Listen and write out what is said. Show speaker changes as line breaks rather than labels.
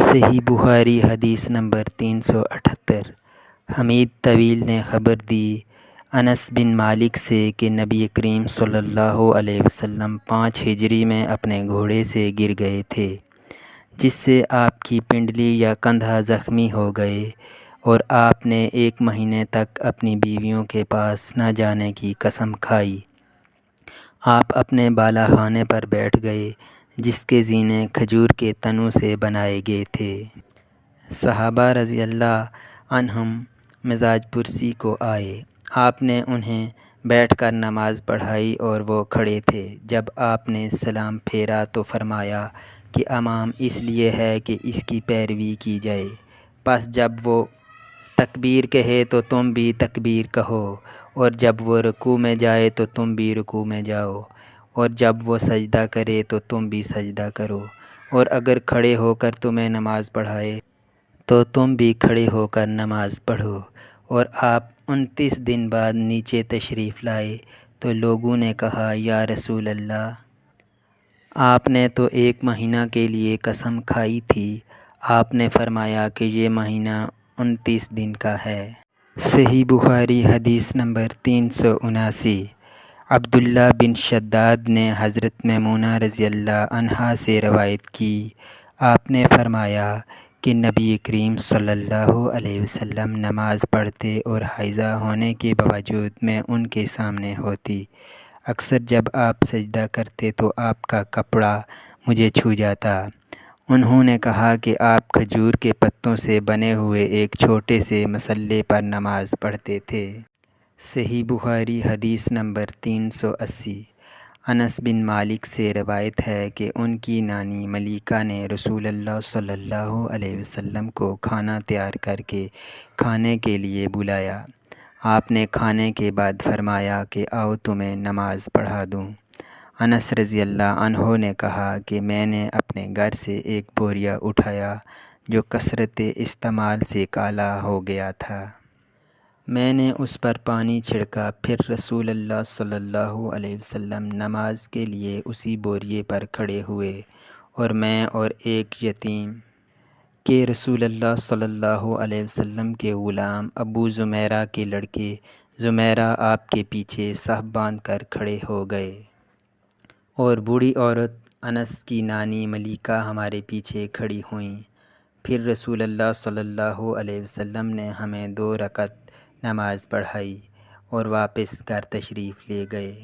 صحیح بخاری حدیث نمبر 378۔ حمید طویل نے خبر دی انس بن مالک سے کہ نبی کریم صلی اللہ علیہ وسلم 5 ہجری میں اپنے گھوڑے سے گر گئے تھے، جس سے آپ کی پنڈلی یا کندھا زخمی ہو گئے، اور آپ نے 1 مہینے تک اپنی بیویوں کے پاس نہ جانے کی قسم کھائی۔ آپ اپنے بالا خانے پر بیٹھ گئے، جس کے زینے کھجور کے تنوں سے بنائے گئے تھے۔ صحابہ رضی اللہ عنہم مزاج پرسی کو آئے، آپ نے انہیں بیٹھ کر نماز پڑھائی اور وہ کھڑے تھے۔ جب آپ نے سلام پھیرا تو فرمایا کہ امام اس لیے ہے کہ اس کی پیروی کی جائے، پس جب وہ تکبیر کہے تو تم بھی تکبیر کہو، اور جب وہ رکوع میں جائے تو تم بھی رکوع میں جاؤ، اور جب وہ سجدہ کرے تو تم بھی سجدہ کرو، اور اگر کھڑے ہو کر تمہیں نماز پڑھائے تو تم بھی کھڑے ہو کر نماز پڑھو۔ اور آپ 29 دن بعد نیچے تشریف لائے تو لوگوں نے کہا یا رسول اللہ، آپ نے تو 1 مہینہ کے لیے قسم کھائی تھی۔ آپ نے فرمایا کہ یہ مہینہ 29 دن کا ہے۔ صحیح بخاری حدیث نمبر 379۔ عبداللہ بن شداد نے حضرت میمونہ رضی اللہ عنہا سے روایت کی، آپ نے فرمایا کہ نبی کریم صلی اللہ علیہ وسلم نماز پڑھتے اور حائضہ ہونے کے باوجود میں ان کے سامنے ہوتی۔ اکثر جب آپ سجدہ کرتے تو آپ کا کپڑا مجھے چھو جاتا۔ انہوں نے کہا کہ آپ کھجور کے پتوں سے بنے ہوئے ایک چھوٹے سے مصلے پر نماز پڑھتے تھے۔ صحیح بخاری حدیث نمبر 380۔ انس بن مالک سے روایت ہے کہ ان کی نانی ملیکہ نے رسول اللہ صلی اللہ علیہ وسلم کو کھانا تیار کر کے کھانے کے لیے بلایا۔ آپ نے کھانے کے بعد فرمایا کہ آؤ تمہیں نماز پڑھا دوں۔ انس رضی اللہ عنہ نے کہا کہ میں نے اپنے گھر سے ایک بوریا اٹھایا جو کثرت استعمال سے کالا ہو گیا تھا۔ میں نے اس پر پانی چھڑکا، پھر رسول اللہ صلی اللہ علیہ وسلم نماز کے لیے اسی بوریے پر کھڑے ہوئے، اور میں اور ایک یتیم کہ رسول اللہ صلی اللہ علیہ وسلم کے غلام ابو زمیرہ کے لڑکے زمیرہ آپ کے پیچھے صف باندھ کر کھڑے ہو گئے، اور بوڑھی عورت انس کی نانی ملیکہ ہمارے پیچھے کھڑی ہوئیں۔ پھر رسول اللہ صلی اللہ علیہ وسلم نے ہمیں 2 رکعت نماز پڑھائی اور واپس گھر تشریف لے گئے۔